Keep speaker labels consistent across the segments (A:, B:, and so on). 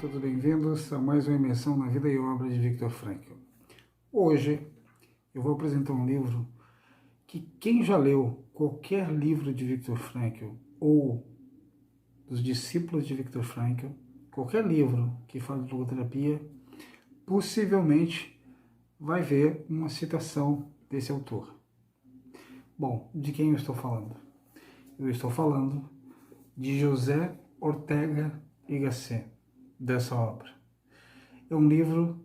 A: todos bem-vindos a mais uma imersão na vida e obra de Viktor Frankl. Hoje eu vou apresentar um livro que quem já leu qualquer livro de Viktor Frankl ou dos discípulos de Viktor Frankl, qualquer livro que fale de logoterapia, possivelmente vai ver uma citação desse autor. Bom, de quem eu estou falando? Eu estou falando de José Ortega y Gasset, dessa obra. É um livro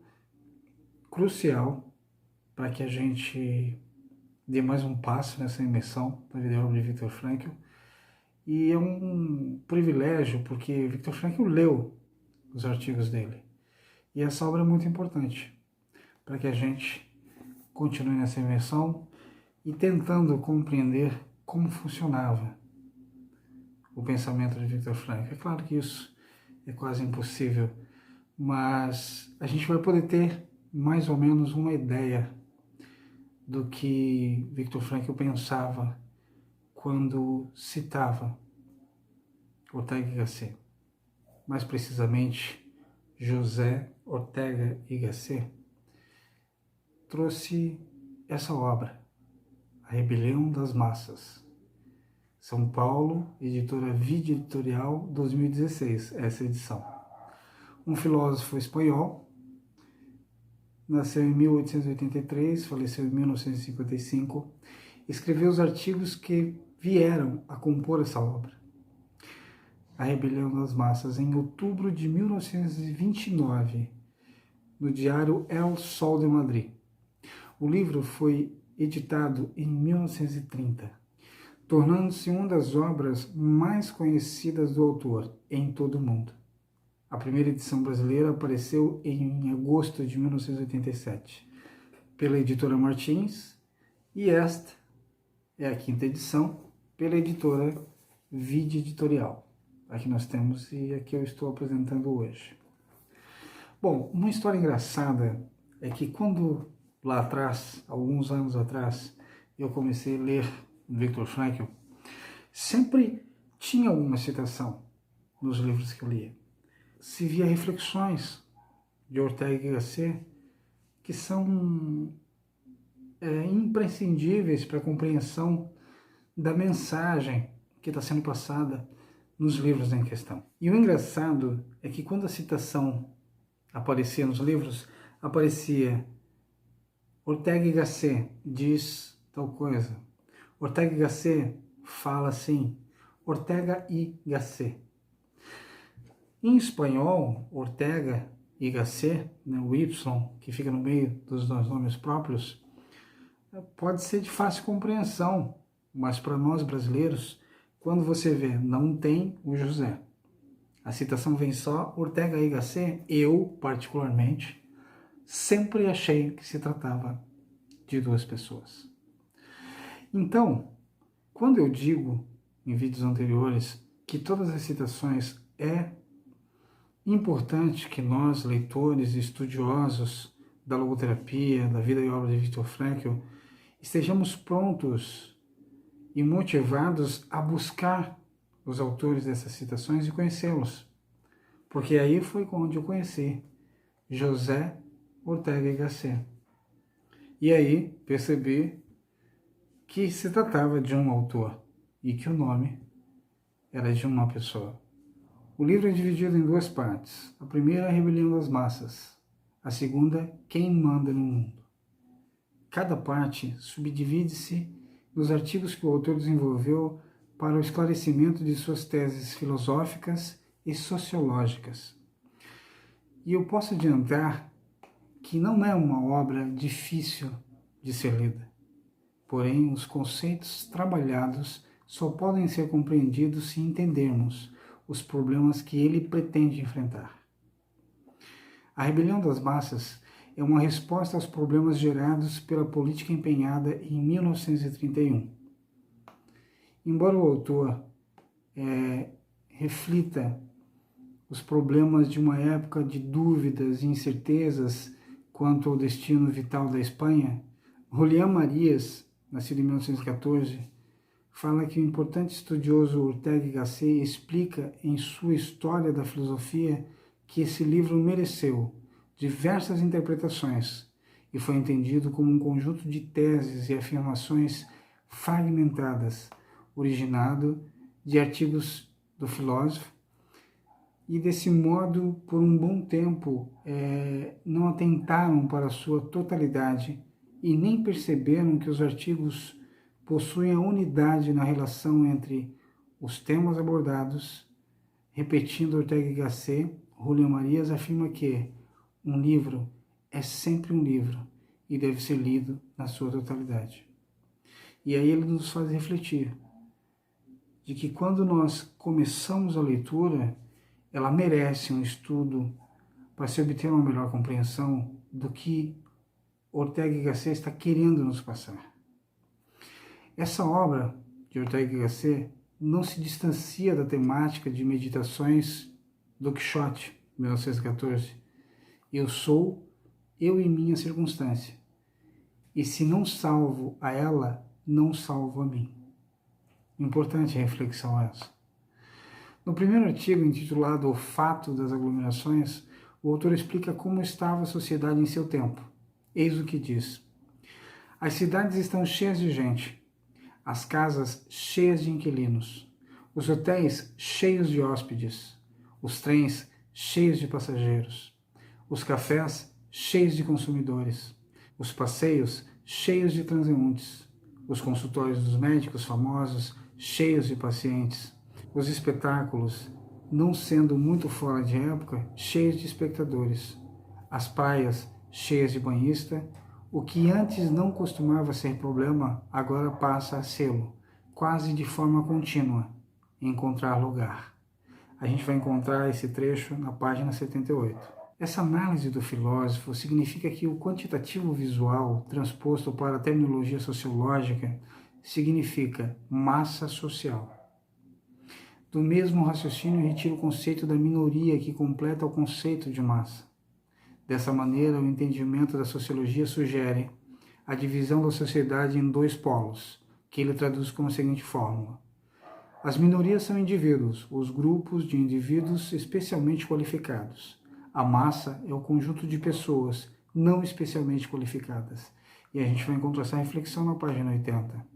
A: crucial para que a gente dê mais um passo nessa imersão da vida e obra de Viktor Frankl. E é um privilégio porque Viktor Frankl leu os artigos dele. E essa obra é muito importante para que a gente continue nessa imersão e tentando compreender como funcionava o pensamento de Viktor Frankl. É claro que isso é quase impossível, mas a gente vai poder ter mais ou menos uma ideia do que Viktor Frankl pensava quando citava Ortega y Gasset. Mais precisamente, José Ortega y Gasset trouxe essa obra, A Rebelião das Massas. São Paulo, editora Vide Editorial, 2016, essa edição. Um filósofo espanhol, nasceu em 1883, faleceu em 1955, escreveu os artigos que vieram a compor essa obra. A Rebelião das Massas, em outubro de 1929, no diário El Sol de Madrid. O livro foi editado em 1930. Tornando-se uma das obras mais conhecidas do autor em todo o mundo. A primeira edição brasileira apareceu em agosto de 1987, pela editora Martins, e esta é a quinta edição, pela editora Vide Editorial. Aqui nós temos e aqui eu estou apresentando hoje. Bom, uma história engraçada é que quando lá atrás, alguns anos atrás, eu comecei a ler Viktor Frankl, sempre tinha alguma citação nos livros que eu lia. Se via reflexões de Ortega y Gasset que são imprescindíveis para a compreensão da mensagem que está sendo passada nos livros em questão. E o engraçado é que quando a citação aparecia nos livros, aparecia Ortega y Gasset diz tal coisa, Ortega y Gasset fala assim, Ortega y Gasset. Em espanhol, Ortega y Gasset, né, o Y, que fica no meio dos dois nomes próprios, pode ser de fácil compreensão, mas para nós brasileiros, quando você vê, não tem o José. A citação vem só Ortega y Gasset, eu, particularmente, sempre achei que se tratava de duas pessoas. Então, quando eu digo em vídeos anteriores que todas as citações é importante que nós, leitores e estudiosos da logoterapia, da vida e obra de Viktor Frankl, estejamos prontos e motivados a buscar os autores dessas citações e conhecê-los. Porque aí foi onde eu conheci José Ortega y Gasset. E aí percebi que se tratava de um autor e que o nome era de uma pessoa. O livro é dividido em duas partes. A primeira é a Rebelião das Massas. A segunda, Quem Manda no Mundo. Cada parte subdivide-se nos artigos que o autor desenvolveu para o esclarecimento de suas teses filosóficas e sociológicas. E eu posso adiantar que não é uma obra difícil de ser lida. Porém, os conceitos trabalhados só podem ser compreendidos se entendermos os problemas que ele pretende enfrentar. A Rebelião das Massas é uma resposta aos problemas gerados pela política empenhada em 1931. Embora o autor reflita os problemas de uma época de dúvidas e incertezas quanto ao destino vital da Espanha, Julián Marías, nascido em 1914, fala que o importante estudioso Ortega y Gasset explica em sua História da Filosofia que esse livro mereceu diversas interpretações e foi entendido como um conjunto de teses e afirmações fragmentadas, originado de artigos do filósofo, e desse modo, por um bom tempo, não atentaram para a sua totalidade e nem perceberam que os artigos possuem a unidade na relação entre os temas abordados. Repetindo Ortega y Gasset, Julián Marías afirma que um livro é sempre um livro e deve ser lido na sua totalidade. E aí ele nos faz refletir de que quando nós começamos a leitura, ela merece um estudo para se obter uma melhor compreensão do que Ortega y Gasset está querendo nos passar. Essa obra de Ortega y Gasset não se distancia da temática de Meditações do Quixote, 1914. Eu sou, eu e minha circunstância. E se não salvo a ela, não salvo a mim. Importante reflexão essa. No primeiro artigo, intitulado O Fato das Aglomerações, o autor explica como estava a sociedade em seu tempo. Eis o que diz: as cidades estão cheias de gente, as casas cheias de inquilinos, os hotéis cheios de hóspedes, os trens cheios de passageiros, os cafés cheios de consumidores, os passeios cheios de transeuntes, os consultórios dos médicos famosos cheios de pacientes, os espetáculos, não sendo muito fora de época, cheios de espectadores, as praias cheias de banhista, o que antes não costumava ser problema, agora passa a sê-lo, quase de forma contínua, encontrar lugar. A gente vai encontrar esse trecho na página 78. Essa análise do filósofo significa que o quantitativo visual, transposto para a terminologia sociológica, significa massa social. Do mesmo raciocínio, retira o conceito da minoria que completa o conceito de massa. Dessa maneira, o entendimento da sociologia sugere a divisão da sociedade em dois polos, que ele traduz como a seguinte fórmula: as minorias são indivíduos, os grupos de indivíduos especialmente qualificados. A massa é o conjunto de pessoas não especialmente qualificadas. E a gente vai encontrar essa reflexão na página 80.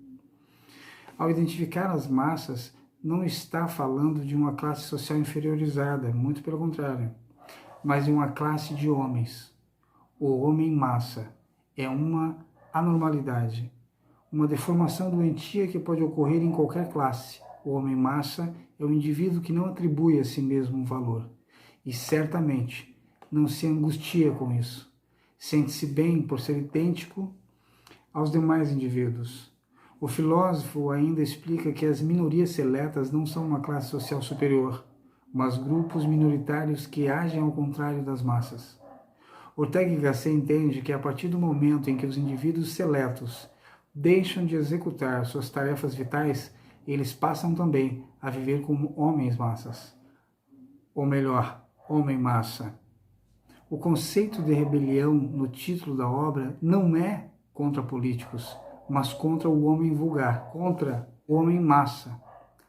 A: Ao identificar as massas, não está falando de uma classe social inferiorizada, muito pelo contrário, mas de uma classe de homens. O homem-massa é uma anormalidade, uma deformação doentia que pode ocorrer em qualquer classe. O homem-massa é o indivíduo que não atribui a si mesmo um valor e certamente não se angustia com isso. Sente-se bem por ser idêntico aos demais indivíduos. O filósofo ainda explica que as minorias seletas não são uma classe social superior, mas grupos minoritários que agem ao contrário das massas. Ortega y Gasset entende que a partir do momento em que os indivíduos seletos deixam de executar suas tarefas vitais, eles passam também a viver como homens-massas. Ou melhor, homem-massa. O conceito de rebelião no título da obra não é contra políticos, mas contra o homem vulgar, contra o homem-massa.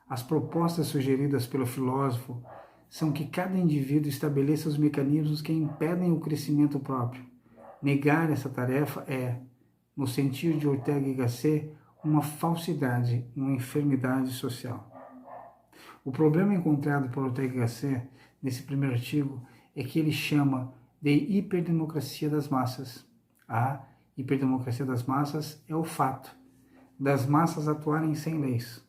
A: As propostas sugeridas pelo filósofo são que cada indivíduo estabeleça os mecanismos que impedem o crescimento próprio. Negar essa tarefa é, no sentido de Ortega y Gasset, uma falsidade, uma enfermidade social. O problema encontrado por Ortega y Gasset nesse primeiro artigo é que ele chama de hiperdemocracia das massas. A hiperdemocracia das massas é o fato das massas atuarem sem leis,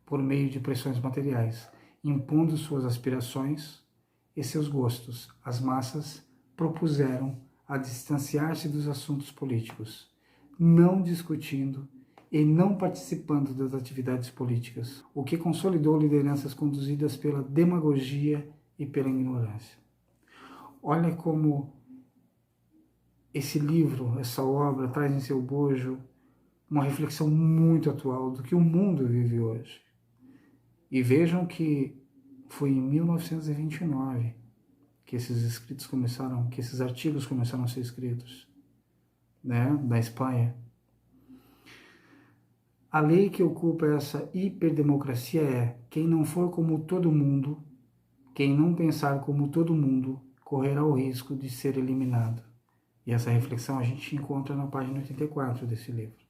A: por meio de pressões materiais, impondo suas aspirações e seus gostos. As massas propuseram a distanciar-se dos assuntos políticos, não discutindo e não participando das atividades políticas, o que consolidou lideranças conduzidas pela demagogia e pela ignorância. Olha como esse livro, essa obra, traz em seu bojo uma reflexão muito atual do que o mundo vive hoje. E vejam que foi em 1929 que esses artigos começaram a ser escritos, né, da Espanha. A lei que ocupa essa hiperdemocracia é: quem não for como todo mundo, Quem não pensar como todo mundo correrá o risco de ser eliminado. E essa reflexão a gente encontra na página 84 desse livro.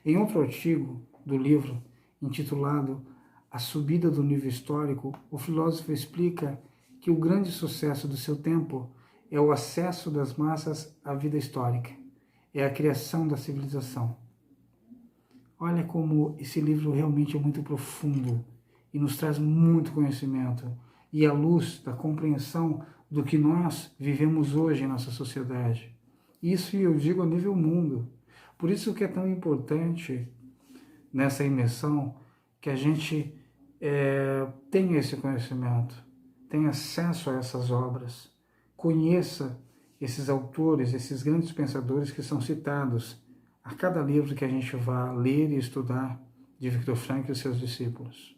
A: Em outro artigo do livro, intitulado A Subida do Nível Histórico, o filósofo explica que o grande sucesso do seu tempo é o acesso das massas à vida histórica, é a criação da civilização. Olha como esse livro realmente é muito profundo e nos traz muito conhecimento e a luz da compreensão do que nós vivemos hoje em nossa sociedade. Isso eu digo a nível mundo. Por isso que é tão importante nessa imersão que a gente tenha esse conhecimento, tenha acesso a essas obras, conheça esses autores, esses grandes pensadores que são citados a cada livro que a gente vá ler e estudar de Viktor Frankl e seus discípulos.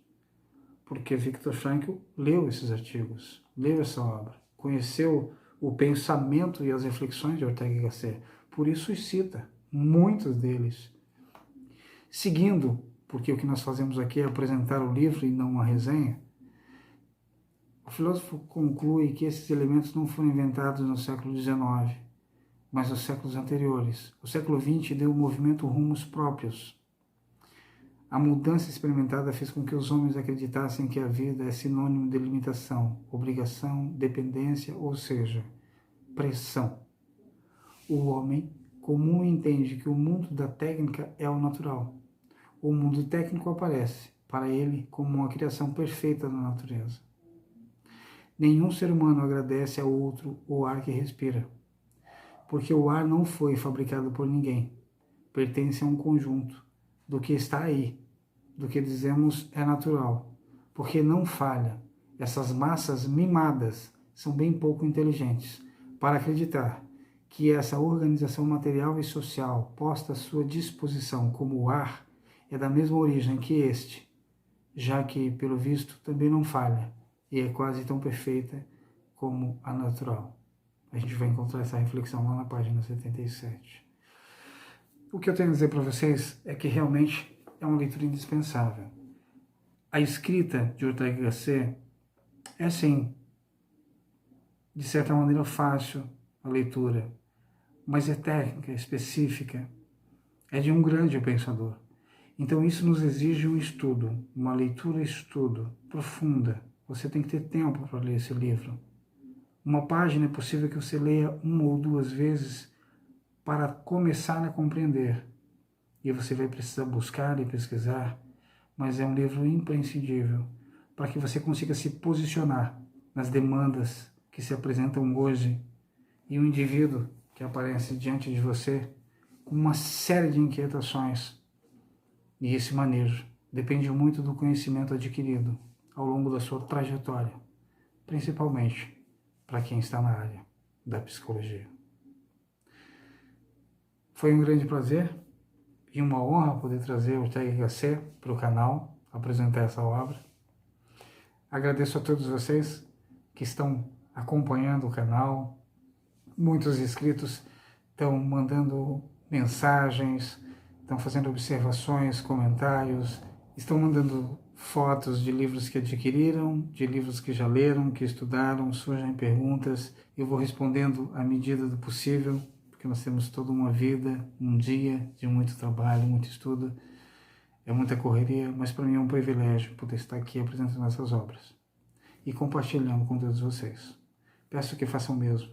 A: Porque Viktor Frankl leu esses artigos, leu essa obra, conheceu o pensamento e as reflexões de Ortega y Gasset, por isso os cita muitos deles. Seguindo, porque o que nós fazemos aqui é apresentar o livro e não uma resenha, o filósofo conclui que esses elementos não foram inventados no século XIX, mas nos séculos anteriores. O século XX deu ao movimento rumos próprios. A mudança experimentada fez com que os homens acreditassem que a vida é sinônimo de limitação, obrigação, dependência, ou seja, pressão. O homem comum entende que o mundo da técnica é o natural. O mundo técnico aparece, para ele, como uma criação perfeita da natureza. Nenhum ser humano agradece ao outro o ar que respira, porque o ar não foi fabricado por ninguém, pertence a um conjunto do que está aí, do que dizemos é natural, porque não falha. Essas massas mimadas são bem pouco inteligentes para acreditar que essa organização material e social posta à sua disposição como o ar é da mesma origem que este, já que, pelo visto, também não falha e é quase tão perfeita como a natural. A gente vai encontrar essa reflexão lá na página 77. O que eu tenho a dizer para vocês é que realmente é uma leitura indispensável. A escrita de Ortega y Gasset é, sim, de certa maneira fácil a leitura, mas é técnica, específica, é de um grande pensador. Então isso nos exige um estudo, uma leitura-estudo profunda. Você tem que ter tempo para ler esse livro. Uma página é possível que você leia uma ou duas vezes para começar a compreender. E você vai precisar buscar e pesquisar, mas é um livro imprescindível para que você consiga se posicionar nas demandas que se apresentam hoje e o indivíduo que aparece diante de você com uma série de inquietações. E esse manejo depende muito do conhecimento adquirido ao longo da sua trajetória, principalmente para quem está na área da psicologia. Foi um grande prazer e uma honra poder trazer o Ortega y Gasset para o canal, apresentar essa obra. Agradeço a todos vocês que estão acompanhando o canal. Muitos inscritos estão mandando mensagens, estão fazendo observações, comentários, estão mandando fotos de livros que adquiriram, de livros que já leram, que estudaram, surgem perguntas. Eu vou respondendo à medida do possível, porque nós temos toda uma vida, um dia de muito trabalho, muito estudo, é muita correria, mas para mim é um privilégio poder estar aqui apresentando essas obras e compartilhando com todos vocês. Peço que façam o mesmo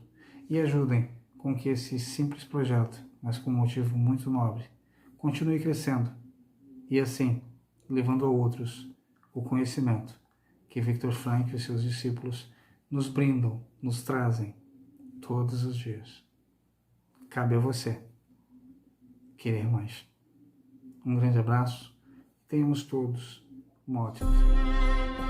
A: e ajudem com que esse simples projeto, mas com um motivo muito nobre, continue crescendo e assim levando a outros o conhecimento que Viktor Frankl e seus discípulos nos brindam, nos trazem todos os dias. Cabe a você querer mais. Um grande abraço. Tenhamos todos uma ótima semana.